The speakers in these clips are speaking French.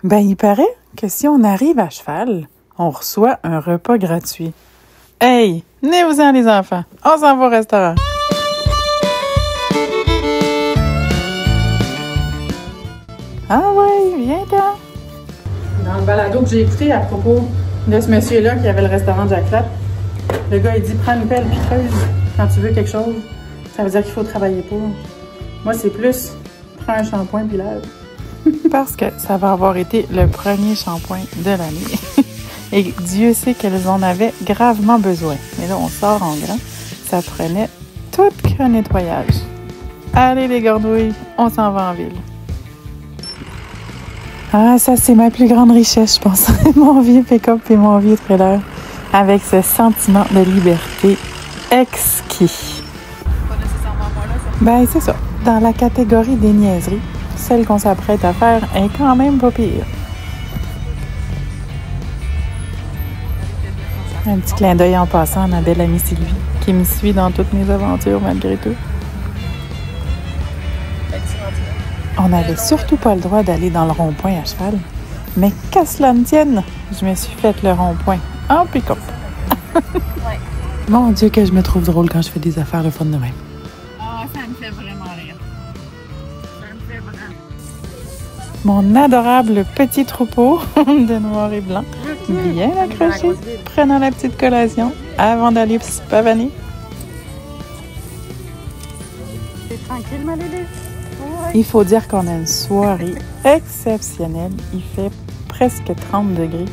Ben, il paraît que si on arrive à cheval, on reçoit un repas gratuit. Hey, venez-vous-en les enfants, on s'en va au restaurant. Ah ouais, viens-t'en. Dans le balado que j'ai écouté à propos de ce monsieur-là qui avait le restaurant Jack Flat, le gars il dit prends une pelle puis creuse quand tu veux quelque chose. Ça veut dire qu'il faut travailler pour. Moi c'est plus prends un shampoing puis lave. Parce que ça va avoir été le premier shampoing de l'année. Et Dieu sait qu'elles en avaient gravement besoin. Mais là on sort en grand. Ça prenait tout qu'un nettoyage. Allez les gordouilles, on s'en va en ville. Ah, ça, c'est ma plus grande richesse, je pense. Mon vieux pick-up et mon vieux trailer. Avec ce sentiment de liberté exquis. Pas nécessairement moi, là, ça. Ben, c'est ça. Dans la catégorie des niaiseries, celle qu'on s'apprête à faire est quand même pas pire. Un petit clin d'œil en passant à ma belle amie Sylvie, qui me suit dans toutes mes aventures, malgré tout. On n'avait surtout pas le droit d'aller dans le rond-point à cheval. Mais qu'à cela ne tienne, je me suis fait le rond-point en pick-up. Ouais. Mon Dieu que je me trouve drôle quand je fais des affaires de fun de même. Ah, ça me fait vraiment rire. Ça me fait vraiment. Mon adorable petit troupeau de noir et blanc, bien accroché, prenant la petite collation avant d'aller se pavaner. C'est tranquille, ma Lily? Il faut dire qu'on a une soirée exceptionnelle. Il fait presque 30 degrés.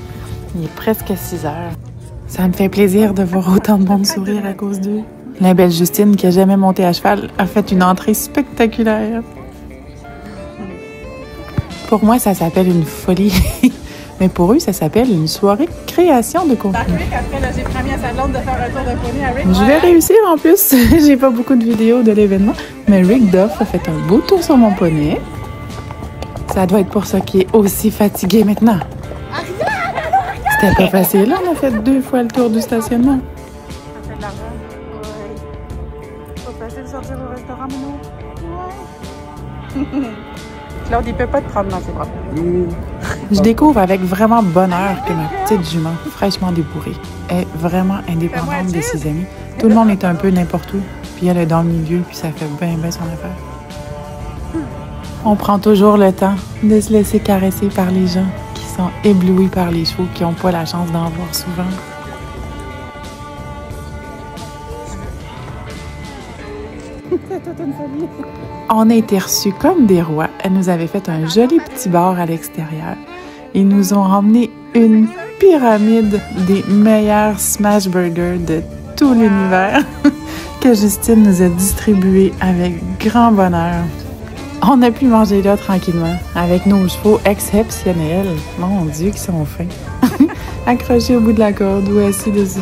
Il est presque 6 heures. Ça me fait plaisir de voir autant de monde sourire à cause d'eux. La belle Justine, qui n'a jamais monté à cheval, a fait une entrée spectaculaire. Pour moi, ça s'appelle une folie. Mais pour eux, ça s'appelle une soirée création de contenu. Après, là, j'ai promis à sa blonde de faire un tour de poney à Rick. Je vais réussir en plus. J'ai pas beaucoup de vidéos de l'événement, mais Rick Duff a fait un beau tour sur mon poney. Ça doit être pour ça qu'il est aussi fatigué maintenant. C'était pas facile, on a fait 2 fois le tour du stationnement. Ça fait de l'argent. Ouais. Pas facile de sortir au restaurant, Mano. Ouais. Claude, il peut pas te prendre dans ses bras. Je découvre avec vraiment bonheur que ma petite jument, fraîchement débourrée, est vraiment indépendante de ses amis. Tout le monde est un peu n'importe où, puis elle est dans le milieu, puis ça fait bien son affaire. On prend toujours le temps de se laisser caresser par les gens qui sont éblouis par les chevaux, qui n'ont pas la chance d'en voir souvent. C'est toute une famille. On a été reçus comme des rois. Elle nous avait fait un joli petit bar à l'extérieur. Ils nous ont emmené une pyramide des meilleurs smash burgers de tout l'univers que Justine nous a distribué avec grand bonheur. On a pu manger là tranquillement avec nos chevaux exceptionnels. Mon Dieu, qu'ils sont fins. Accrochés au bout de la corde ou assis dessus.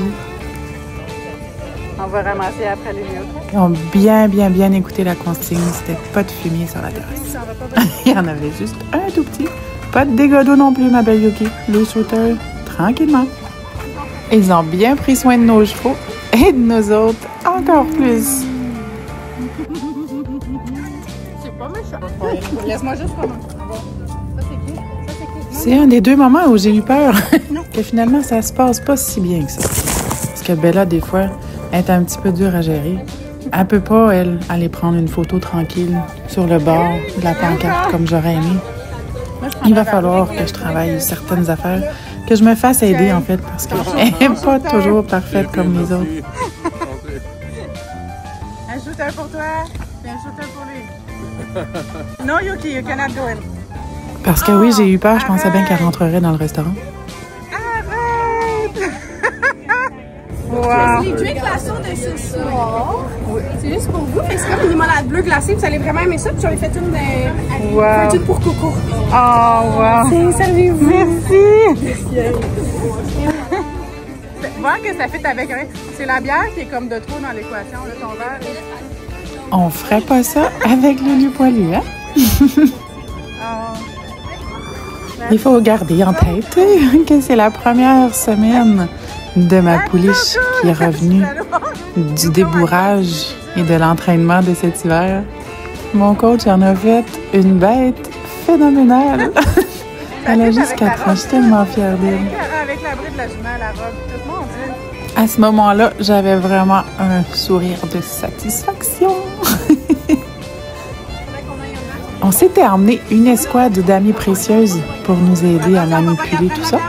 On va ramasser après les mieux. Ils ont bien écouté la consigne. C'était pas de fumier sur la terrasse. Il y en avait juste un tout petit. Pas de dégâts d'eau non plus, ma belle Yuki. Les shooters, tranquillement. Ils ont bien pris soin de nos chevaux et de nous autres encore plus. C'est pas méchant. Laisse-moi juste prendre un. Ça, c'est qui? C'est un des 2 moments où j'ai eu peur que finalement ça se passe pas si bien que ça. Parce que Bella, des fois, est un petit peu dure à gérer. Elle peut pas, elle, aller prendre une photo tranquille sur le bord de la pancarte comme j'aurais aimé. Il va falloir que je travaille certaines affaires, que je me fasse aider en fait, parce qu'elle n'est pas toujours parfaite comme les autres. Un shooter pour toi, et un shooter pour lui. No, Yuki, you cannot go in. Parce que oui, j'ai eu peur, je pensais bien qu'elle rentrerait dans le restaurant. Wow. Les drinks glaçons de ce soir, c'est juste pour vous. C'est comme une limonade bleue glacée. Vous allez vraiment aimer ça. Puis j'en ai fait une pour Coco. Oh, wow. C'est servi-vous. Merci. Voir que ça fait avec rien. C'est la bière qui est comme de trop dans l'équation. Ton verre. On ferait pas ça avec le nu poilu, hein? Il faut garder en tête que c'est la première semaine de ma pouliche qui est revenue du débourrage et de l'entraînement de cet hiver. Mon coach en a fait une bête phénoménale. Elle a juste 4 ans, je suis tellement fière d'elle. Avec l'abri de la jument, la robe, tout, mon Dieu. À ce moment-là, j'avais vraiment un sourire de satisfaction. On s'était emmené une escouade d'amies précieuses pour nous aider à manipuler tout ça.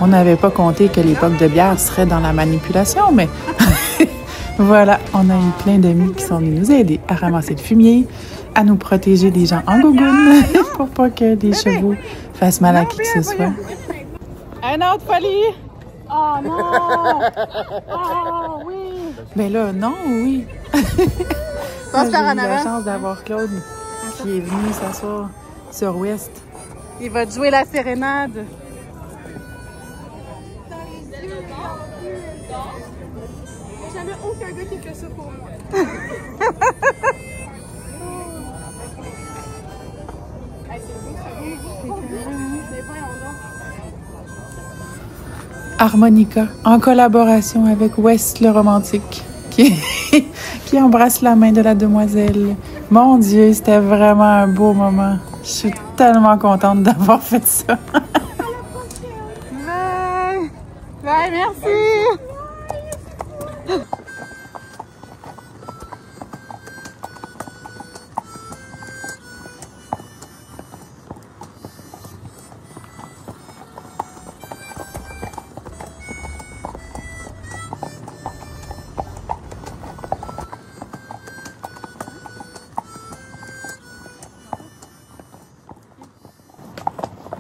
On n'avait pas compté que l'époque de bière serait dans la manipulation, mais voilà, on a eu plein d'amis qui sont venus nous aider à ramasser le fumier, à nous protéger des gens en gougoune pour pas que les chevaux fassent mal à qui que ce soit. Un autre folie! Oh non! Oh oui! Mais là, non, oui! J'ai eu la chance d'avoir Claude qui est venu s'asseoir sur Ouest. Il va te jouer la sérénade. Il n'y a jamais aucun gars qui fait ça pour moi. Harmonica, en collaboration avec West le romantique, qui embrasse la main de la demoiselle. Mon Dieu, c'était vraiment un beau moment. Je suis tellement contente d'avoir fait ça. Bye! Bye, merci!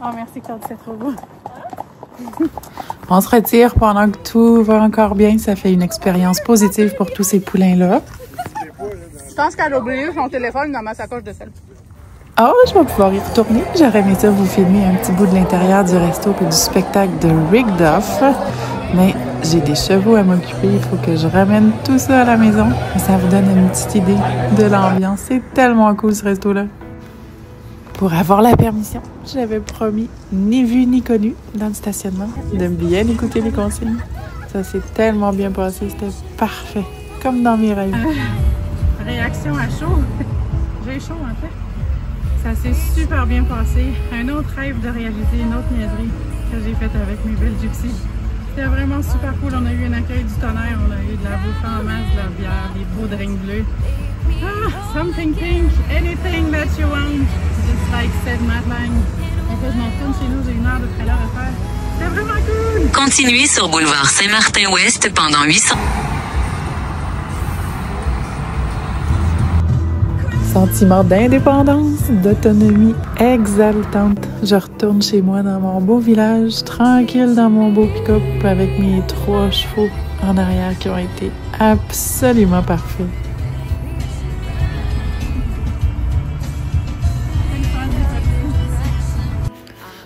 Oh, merci Claude, c'est trop beau. On se retire pendant que tout va encore bien. Ça fait une expérience positive pour tous ces poulains-là. Je pense qu'elle a oublié son téléphone dans ma sacoche de sel. Ah, je vais pouvoir y retourner. J'aurais aimé ça vous filmer un petit bout de l'intérieur du resto et du spectacle de Rigged Off. Mais j'ai des chevaux à m'occuper. Il faut que je ramène tout ça à la maison. Mais ça vous donne une petite idée de l'ambiance. C'est tellement cool ce resto-là. Pour avoir la permission, j'avais promis, ni vu ni connu, dans le stationnement, de bien écouter les consignes. Ça s'est tellement bien passé, c'était parfait, comme dans mes rêves. Réaction à chaud. J'ai chaud en fait. Ça s'est super bien passé. Un autre rêve de réaliser, une autre niaiserie que j'ai faite avec mes belles gypsies. C'était vraiment super cool. On a eu un accueil du tonnerre, on a eu de la bouffe en masse, de la bière, des beaux drinks bleus. Ah, something pink, anything that you want. Just like said Madeleine. En fait, je m'en retourne chez nous, j'ai 1 heure de trailer à faire. C'était vraiment cool! Continuez sur boulevard Saint-Martin-Ouest pendant 800. Sentiment d'indépendance, d'autonomie exaltante. Je retourne chez moi dans mon beau village, tranquille dans mon beau pick-up avec mes 3 chevaux en arrière qui ont été absolument parfaits.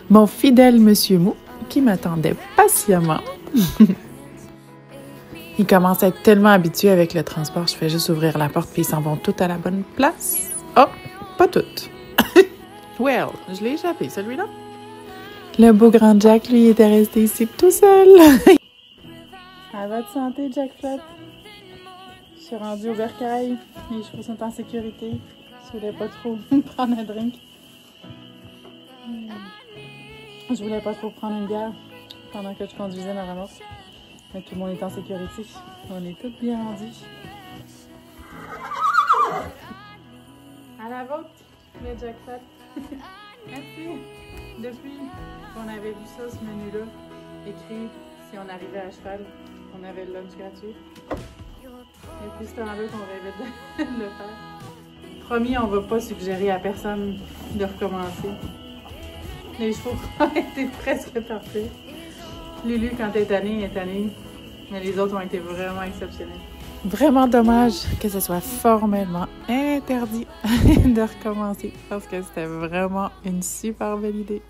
Mon fidèle Monsieur Mou, qui m'attendait patiemment. Il commence à être tellement habitué avec le transport, je fais juste ouvrir la porte puis ils s'en vont tous à la bonne place. Oh, pas toutes. Well, je l'ai échappé, celui-là. Le beau grand Jack, lui, était resté ici tout seul. À votre santé, Jack Flat. Je suis rendue au bercail. Les chevaux sont en sécurité. Je voulais pas trop prendre un drink. Je voulais pas trop prendre une bière pendant que je conduisais ma remorque. Mais tout le monde est en sécurité. On est tous bien rendus. À la vôtre, le Jack Flat. Merci. Depuis qu'on avait vu ça, ce menu-là, écrit si on arrivait à cheval, on avait le lunch gratuit. Et puis ce temps-là qu'on rêvait de le faire. Promis, on va pas suggérer à personne de recommencer. Les chevaux ont été presque parfaits. Lulu, quand elle est tannée, mais les autres ont été vraiment exceptionnels. Vraiment dommage que ce soit formellement interdit de recommencer parce que c'était vraiment une super belle idée.